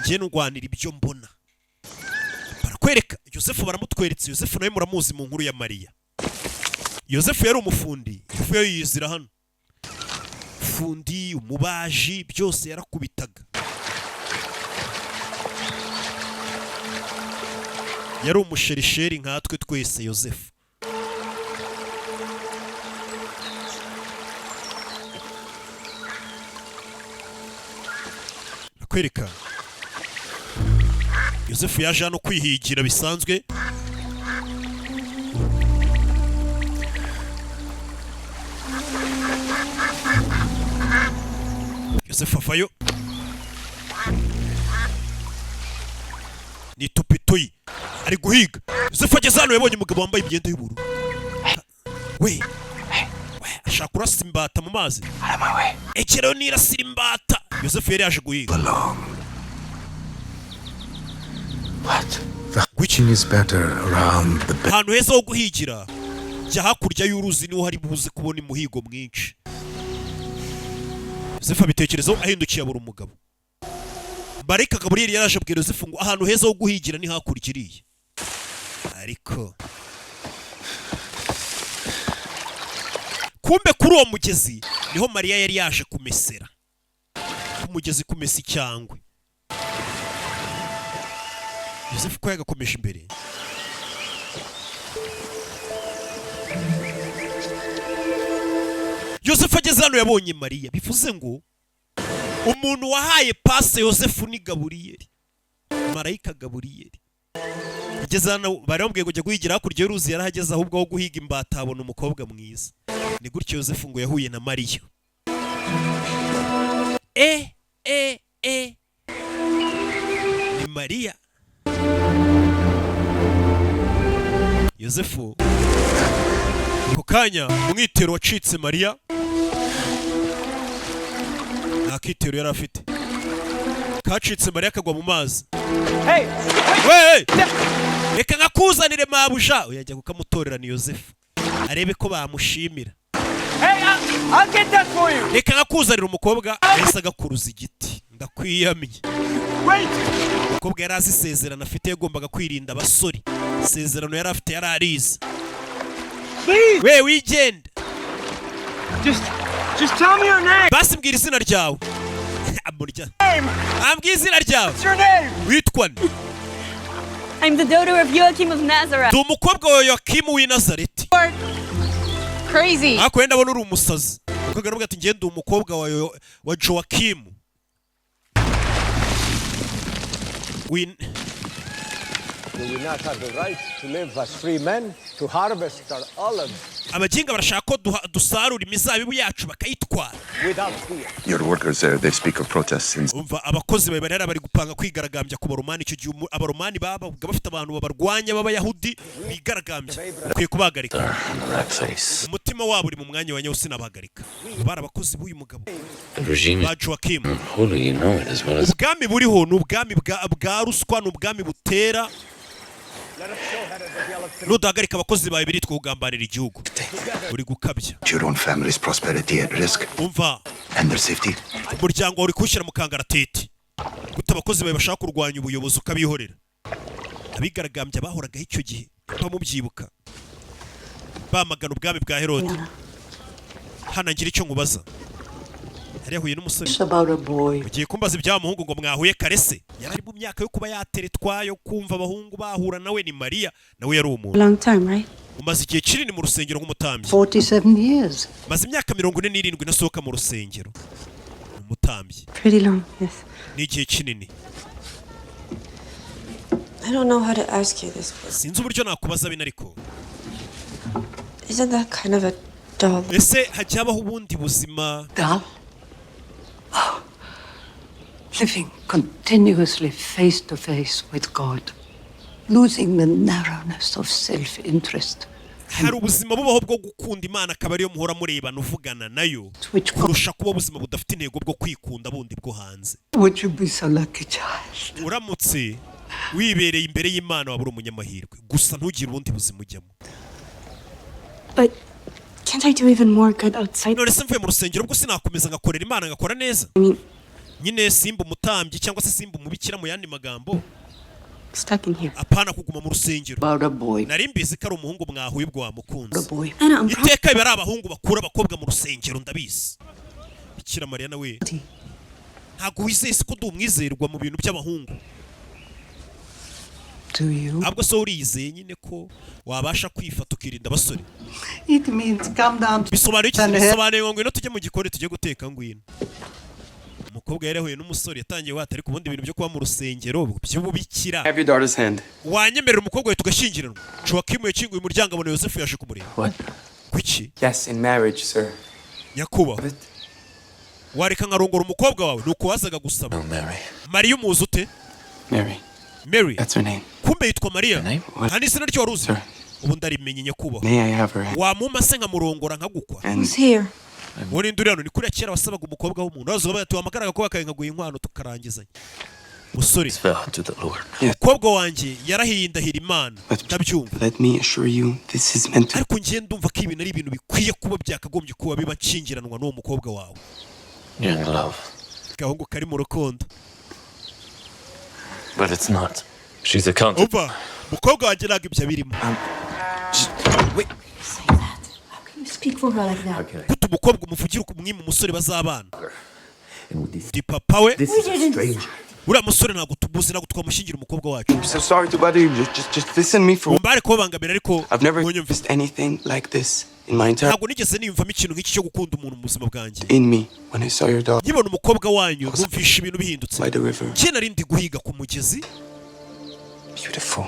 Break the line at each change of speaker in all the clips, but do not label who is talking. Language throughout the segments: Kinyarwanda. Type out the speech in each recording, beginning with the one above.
ngiye ndwanira ibyo mbona. Barakwereka Yosefu, baramutweretse Yosefu nawe muramuzi mu nkuru ya Mariya. Yosefu yari umufundi, ifu yizira hano. Fundi, umubaji, byose yarakubitaga. Yari umusherisheri nkatwe twese Yosefu. Bakwereka Yosefu yaje hano kwihigira bisanzwe. Yosefu afayo ni tupitoyi ari guhiga. Yosefu ageze hano yabonye umugabo wambaye imyenda y'ubururu. We ashaka kurasa imbata mu mazi. Ekero nirasira imbata. Yosefu yari yaje guhiga.
What? The witching is better around the bend.
Hantu heza ho guhigira. Jya hakurya y'uruzi niho hari buze kubona imuhigo mwinshi. Yosefu abitekerezaho ahindukiye abura umugabo. Marayika Gaburiyeli yaraje abwira Yosefu ngo ahantu heza ho guhigira ni hakurya iriya. Ariko kumbe kuri uwo mugezi niho Mariya yari yaje kumesera. Umugezi kumesa icyangwe. Yosefu ko yagakomeje imbere. Yosefu ageze hano yabonye Mariya. Bivuze ngo umuntu wahaye pase Yosefu ni Gaburiyeli, Marayika Gaburiyeli. Ageze hano baramubwiye ngo jya guhigira hakurya y'uruzi, yarahageze ahubwo aho guhiga imbata abona umukobwa mwiza. Ni gutyo Yosefu ngo yahuye na Mariya. Ni Mariya. Yosefu ku kanya umwitero wacitse Mariya. Nta kitero yari afite. Kacitse Mariya akagwa mu mazi. Hey! Reka nkakuzanire mabuja. Uyajya kukamutorera ni Yosefu. Arebe ko bamushimira.
I'll get that for you.
Reka nkakuzanira umukobwa yahise agakuruza igiti. Ndakwiyamiye.
Wait.
Umukobwa yari azi isezerano afite, yagombaga kwirinda abasore. Isezerano yari afite yari arize. We wigenda.
Just tell me your name.
Basi mbwira izina ryawe. Amurya. Ambwira izina ryawe.
What's your name?
Witwa nde?
I'm the daughter of Joachim of Nazareth.
Ndi umukobwa wa Yoakimu w'i Nazareti.
Crazy.
Ako wenda abona uri umusazi. Umukobwa aravuga ati ngende umukobwa wa Joakimu.
Do we not have the right to live as free men, to harvest our olives
Abaginga barashaka ko dusarura imizabibu yacu bakayitwara.
without fear?
Your workers there, they speak of protests in...
Umva abakozi bawe barera bari gupanga kwigaragambya ku baromani. Icyo gihe abaromani baba bafite abantu babarwanya b'abayahudi bigaragambya. Ukwiye kubahagarika. Umutima wabo uri mu mwanya wa nyawo sinabahagarika. Bari abakozi b'uyu mugabo ba Joakimu. Ubwami buriho ni ubwami bwa ruswa, ni ubwami butera. Nudahagarika abakozi bawe biritwa kugambanira igihugu. Uri gukabya.
Your own family's prosperity at risk.
Umva.
And their safety.
Umuryango uri kushyira mu kangaratete. Guta abakozi bawe bashaka kurwanya ubuyobozi ukabihorera. Abigaragambya bahoragaho icyo gihe. Bamubyibuka. Bamagana ubwami bwa Herode. Hana ngira icyo nkubaza. Yari yahuye n'umusore. Ugiye kumbaza ibya muhungu ngo mwahuye karese. Yari ari mu myaka yo kuba yateretwa, yo kumva abahungu bahura nawe. Ni Mariya nawe yari umuntu.
Long time, right?
Umaze igihe kinini mu rusengero nk'umutambyi.
47 years.
Maze imyaka 47 nasohoka mu rusengero. Umutambyi.
Pretty long, yes.
Ni igihe kinini.
I don't know how to ask you this, but
Sinzi uburyo nakubaza bino ariko.
isn't that kind of a dull?
Ese hajya habaho ubundi buzima?
Dull? Oh. Living continuously face to face with God. Losing the narrowness of self-interest.
Hari ubuzima bubaho bwo gukunda Imana akaba ariyo muhora murebana uvugana nayo. Kurusha kuba ubuzima budafite intego bwo kwikunda bundi bwo hanze.
Would you be so lucky, child?
Uramutse wibereye imbere y'Imana wabura umunyamahirwe. Gusa ntugire ubundi buzima ujyamo.
But can't I do even more good outside?
None se mvuye mu rusengero ubwo sinakomeza ngakorera Imana ngakora neza. nyine simba umutambyi cyangwa se simba umubikira mu yandi magambo
Stuck in here.
apana kuguma mu rusengero.
About a boy.
Nari mbizi ko ari umuhungu mwahuye ubwo wamukunze.
A boy.
Anna, I'm
Iteka biba ari abahungu bakura abakobwa mu rusengero ndabizi. Bikira Mariya nawe ntabwo wizeye ko ndi umwizerwa mu bintu by'abahungu.
Do you?
Ahubwo so uriyizeye nyine ko wabasha kwifata ukirinda abasore.
It means come down to
Bisobanuye iki? Bisobanuye ngo ngwino tujye mu gikoni tujye guteka ngwino. Umukobwa yarahuye n'umusore yatangiye wata ariko ubundi ibintu byo kuba mu rusengero by'ububikira.
Have your daughter's hand.
Wanyemerera umukobwa we tugashyingiranwa. Joakim yakinguye umuryango abona Yosefu yaje kumureba.
What?
Kuki?
Yes, in marriage, sir.
Nyakuba. Wareka nkarongora umukobwa wawe nuko wazaga gusaba.
No, Mary.
Mariya umuzi ute?
Mary.
Mary.
That's her name.
Kumbe yitwa Mariya.
Name?
Kandi se naryo waruzi.
Sir.
Ubu ndarimenye Nyakuba.
May I have her hand?
Wamuma se nkamurongora nkagukwa.
And
Who's here?
Wone nduri hano ni kuri kera wasabaga umukobwa w'umuntu. Wazo bati wamakaraga ko bakayengaguye inkwano tukarangizanya. Musore.
Fell to the Lord.
Umukobwa wanjye yarahiye indahira Imana. Ndabyumva.
let me assure you, this is meant to.
Ariko ngiye ndumva ko ibintu ari ibintu bikwiye kuba byakagombye kuba biba nshingiranwa n'uwo mukobwa wawe.
You're in love.
Gahungu kari mu rukundo.
But it's not. She's a counter.
Umva, mukobwa wanjye ntabwo ibyo birimo.
Wait.
Say that. How can you speak for her like that?
Okay.
Kuta umukobwa umuvugira umwima umusore bazabana.
And with this,
Ndi papa we.
this is a stranger.
Uriya musore ntabwo tubuzi ntabwo twamushingira umukobwa wacu.
I'm so sorry to bother you. Just listen to me for.
Umbare kubangamira ariko
I've never
munyumva.
experienced anything like this in my entire.
Ntabwo nigeze niyumvamo ikintu nk'iki cyo gukunda umuntu mu buzima bwanjye.
In me when I saw your daughter
Nkibona umukobwa wanyu numvisha ibintu bihindutse.
by the river.
Njye nari ndi guhiga ku mugezi.
Beautiful,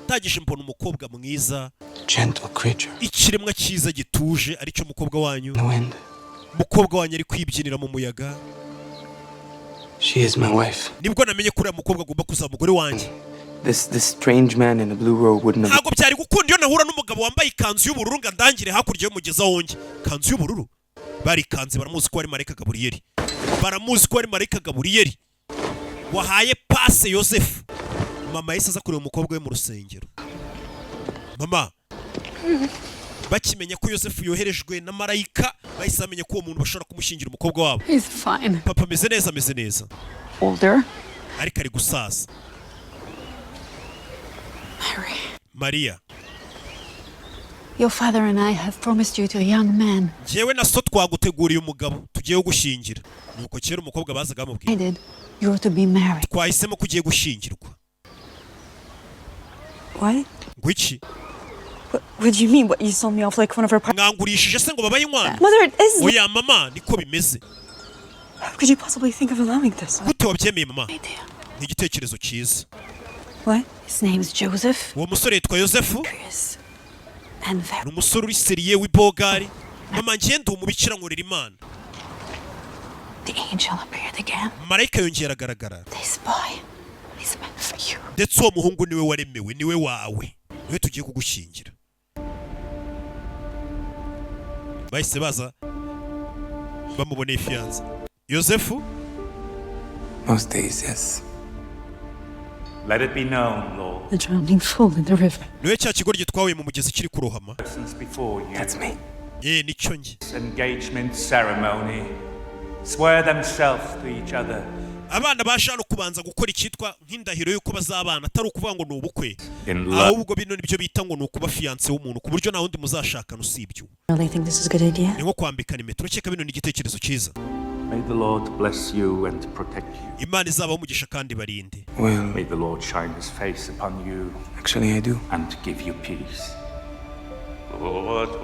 Ndagije mbona umukobwa mwiza,
gentle creature.
ikiremwa cyiza gituje aricyo umukobwa wanyu.
The wind.
Umukobwa wanyu ari kwibyinira mu muyaga.
She is my wife.
Nibwo namenye ko uriya mukobwa agomba kuzaba umugore wanjye.
This strange man in a blue robe wouldn't have.
Ntabwo byari gukunda iyo nahura n'umugabo wambaye ikanzu y'ubururu ngo andangire hakurya y'umugezi aho njye. Kanzu y'ubururu? Barikanze baramuzi ko ari Marayika Gaburiyeli. Baramuzi ko ari Marayika Gaburiyeli. Wahaye pase Yosefu. Mama yese aza kureba umukobwa we mu rusengero. Mama. Bakimenya ko Yosefu yoherejwe na Marayika, bahise bamenya ko uwo muntu bashobora kumushingira umukobwa wabo.
He's fine.
Papa ameze neza ameze neza.
Older?
Ariko ari gusaza.
Mary.
Maria.
Your father and I have promised you to a young man.
Jewe na so twaguteguriye umugabo tugiye gushingira. Nuko kera umukobwa bazaga
I
bamubwira.
did. You're to be married.
Twahisemo kugiye gushingirwa.
What?
Ngwiki?
What do you mean? What, you sold me off like one of our
Mwangurishije se ngo babaye inkwano?
Mother, it is.
Oya mama niko bimeze.
How could you possibly think of allowing this?
Gute wabyemeye mama?
Idea.
Ni igitekerezo cyiza.
What?
His name's Joseph.
Uwo musore yitwa Yosefu.
Chris. And very.
Ni umusore uri seriye w'ibogari. Mama ngiye ndi umubikira nkorera Imana.
The angel appeared again.
Marayika yongera agaragara.
This boy is meant for you.
Ndetse uwo muhungu niwe waremewe niwe wawe. Niwe tugiye kugushingira. Bahise baza bamuboneye fiyanse. Yosefu?
Most days, yes.
Let it be known, Lord,
The drowning fool in the river.
Niwe cya kigoryi twahuye mu mugezi kiri kurohama.
persons before you,
That's me.
Nicyo njye.
this engagement ceremony, swear themselves to each other.
Abana bashano kubanza gukora icyitwa nk'indahiro yuko bazabana atari ukuvuga ngo ni ubukwe.
In love.
Ahubwo bino nibyo bita ngo ni ukuba fiyanse w'umuntu ku buryo nta wundi muzashakana usibye.
Really think this is a good idea?
Ni nko kwambikana impeta. Urakeka bino ni igitekerezo cyiza.
May the Lord bless you and protect you.
Imana izabaho umugisha kandi barinde.
Well,
May the Lord shine his face upon you
actually, I do.
and give you peace. What